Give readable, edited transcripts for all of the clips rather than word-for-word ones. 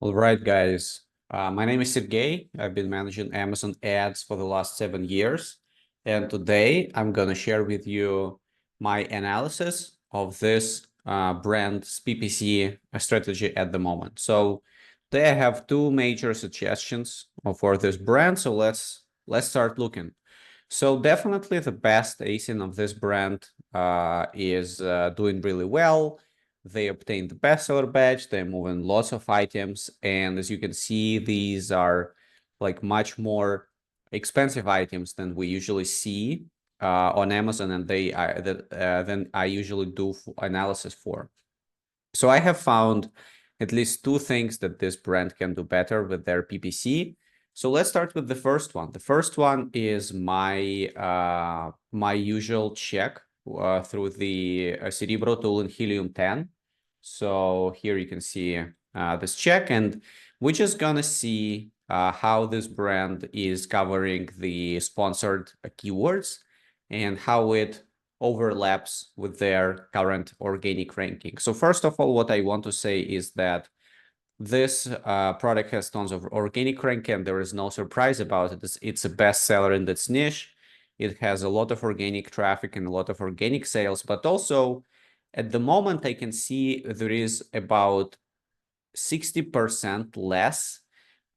All right, guys. My name is Sergey. I've been managing Amazon ads for the last 7 years. And today I'm going to share with you my analysis of this brand's PPC strategy at the moment. So today I have two major suggestions for this brand. So let's start looking. So definitely the best ASIN of this brand is doing really well. They obtained the bestseller badge. They're moving lots of items. And as you can see, these are like much more expensive items than we usually see on Amazon and than I usually do analysis for. So I have found at least two things that this brand can do better with their PPC. So let's start with the first one. The first one is my usual check through the Cerebro tool in Helium 10. So here you can see this check, and we're just gonna see how this brand is covering the sponsored keywords and how it overlaps with their current organic ranking. So first of all, what I want to say is that this product has tons of organic rank, and there is no surprise about it. It's a bestseller in its niche. It has a lot of organic traffic and a lot of organic sales, but also at the moment I can see there is about 60% less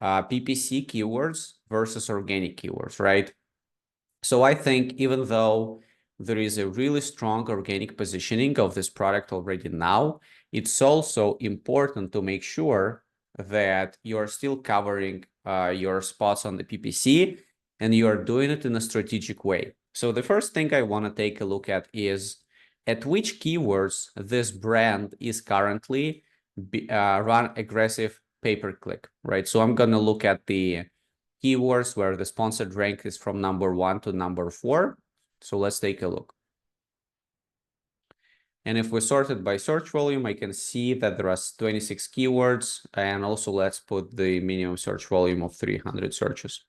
PPC keywords versus organic keywords, right? So I think even though there is a really strong organic positioning of this product already now, it's also important to make sure that you're still covering your spots on the PPC and you're doing it in a strategic way. So the first thing I want to take a look at is at which keywords this brand is currently run aggressive pay-per-click, right? So I'm going to look at the keywords where the sponsored rank is from number 1 to number 4. So let's take a look. And if we sort it by search volume, I can see that there are 26 keywords. And also let's put the minimum search volume of 300 searches.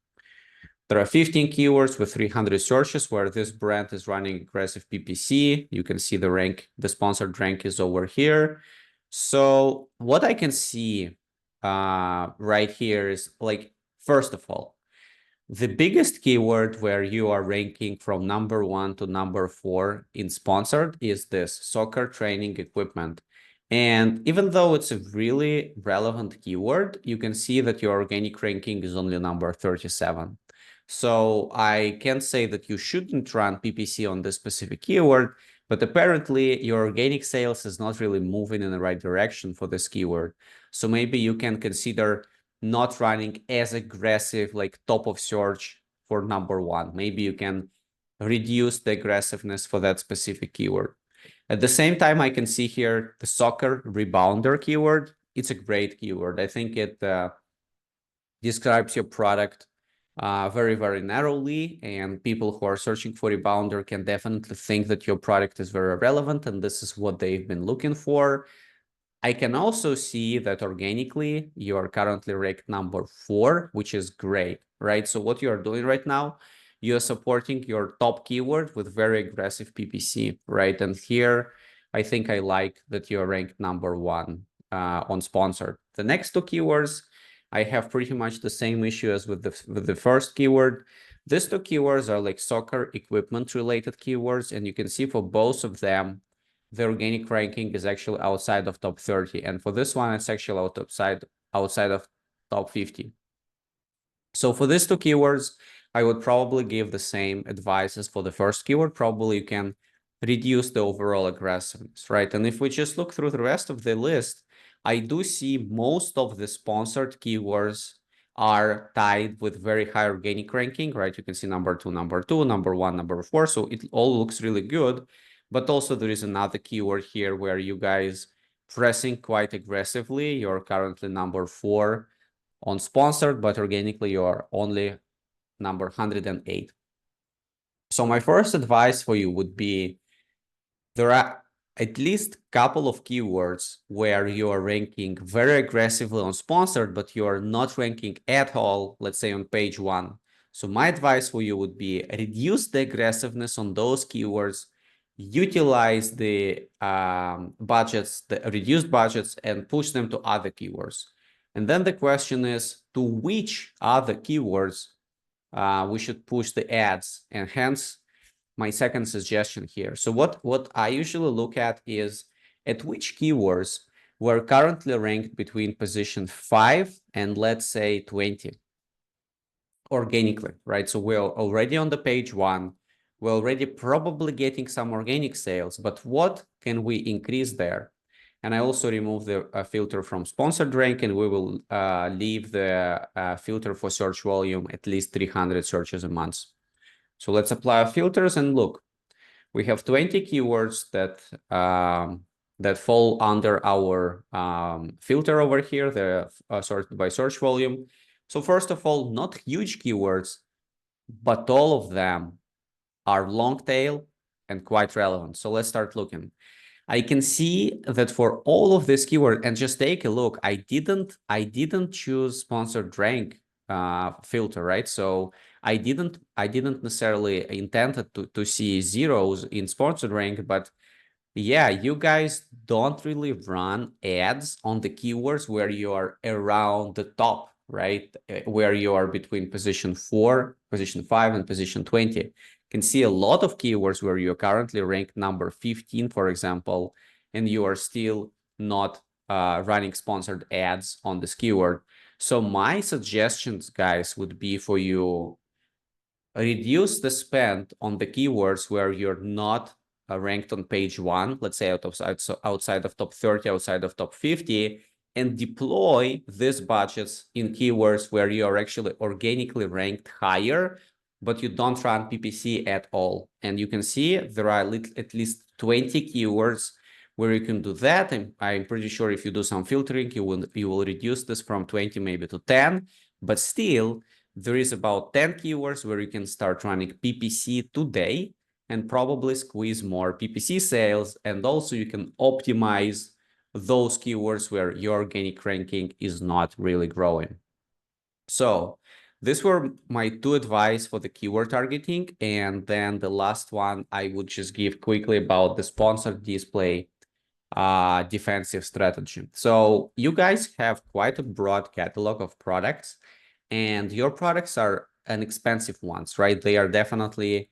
There are 15 keywords with 300 searches where this brand is running aggressive PPC. You can see the rank, the sponsored rank is over here. So what I can see right here is like, first of all, the biggest keyword where you are ranking from number 1 to number 4 in sponsored is this soccer training equipment. And even though it's a really relevant keyword, you can see that your organic ranking is only number 37. So I can't say that you shouldn't run PPC on this specific keyword, but apparently your organic sales is not really moving in the right direction for this keyword. So maybe you can consider not running as aggressive, like top of search for number 1. Maybe you can reduce the aggressiveness for that specific keyword. At the same time, I can see here the soccer rebounder keyword. It's a great keyword. I think it describes your product very, very narrowly, and people who are searching for rebounder can definitely think that your product is very relevant, and this is what they've been looking for. I can also see that organically you are currently ranked number 4, which is great, right? So what you are doing right now, you're supporting your top keyword with very aggressive PPC, right? And here, I think I like that you're ranked number 1 on sponsored. The next two keywords, I have pretty much the same issue as with the first keyword. These two keywords are like soccer equipment related keywords, and you can see for both of them, the organic ranking is actually outside of top 30. And for this one, it's actually outside of top 50. So for these two keywords, I would probably give the same advice as for the first keyword. Probably you can reduce the overall aggressiveness, right? And if we just look through the rest of the list, I do see most of the sponsored keywords are tied with very high organic ranking, right? You can see number 2, number 1, number 4. So it all looks really good. But also there is another keyword here where you guys pressing quite aggressively. You're currently number 4 on sponsored, but organically you're only number 108. So my first advice for you would be there are at least a couple of keywords where you are ranking very aggressively on sponsored, but you are not ranking at all, let's say on page 1. So my advice for you would be reduce the aggressiveness on those keywords, utilize the budgets, the reduced budgets, and push them to other keywords. And then the question is, to which other keywords we should push the ads, and hence my second suggestion here. So what I usually look at which keywords we're currently ranked between position 5 and let's say 20 organically, right? So we're already on the page 1. We're already probably getting some organic sales, but what can we increase there? And I also remove the filter from sponsored rank, and we will leave the filter for search volume at least 300 searches a month. So let's apply our filters and look. We have 20 keywords that fall under our filter over here, the sorted by search volume. So first of all, not huge keywords, but all of them are long tail and quite relevant. So let's start looking. I can see that for all of this keyword, and just take a look, I didn't choose sponsored rank filter, right? So I didn't necessarily intended to see zeros in sponsored rank, but yeah, you guys don't really run ads on the keywords where you are around the top, right? Where you are between position 4, position 5, and position 20. You can see a lot of keywords where you're currently ranked number 15, for example, and you are still not running sponsored ads on this keyword. So my suggestions, guys, would be for you reduce the spend on the keywords where you're not ranked on page 1, let's say outside of top 30, outside of top 50, and deploy these budgets in keywords where you are actually organically ranked higher, but you don't run PPC at all. And you can see there are at least 20 keywords where you can do that. And I'm pretty sure if you do some filtering, you will reduce this from 20 maybe to 10, but still there is about 10 keywords where you can start running PPC today and probably squeeze more PPC sales. And also you can optimize those keywords where your organic ranking is not really growing. So these were my 2 advice for the keyword targeting. And then the last one I would just give quickly about the sponsored display defensive strategy. So you guys have quite a broad catalog of products, and your products are inexpensive ones, right? They are definitely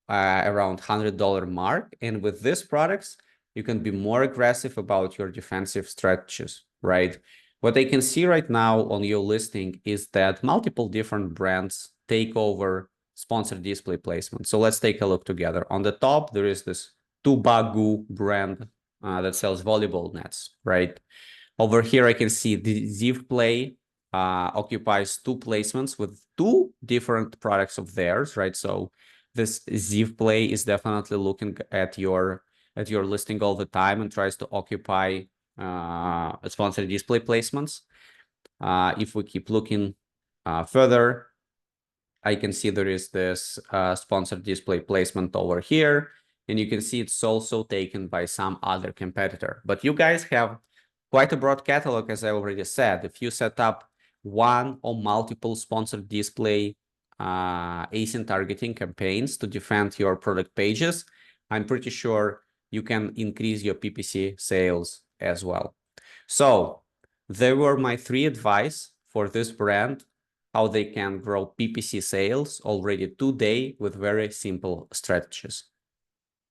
around $100 mark. And with these products, you can be more aggressive about your defensive strategies, right? What I can see right now on your listing is that multiple different brands take over sponsored display placement. So let's take a look together. On the top, there is this Tubagu brand that sells volleyball nets, right? Over here, I can see the Ziv Play occupies 2 placements with 2 different products of theirs, right? So this Ziv Play is definitely looking at your listing all the time and tries to occupy sponsored display placements. If we keep looking further, I can see there is this sponsored display placement over here, and you can see it's also taken by some other competitor. But you guys have quite a broad catalog, as I already said. If you set up one or multiple sponsored display ASIN targeting campaigns to defend your product pages, I'm pretty sure you can increase your PPC sales as well. So there were my 3 advice for this brand, how they can grow PPC sales already today with very simple strategies.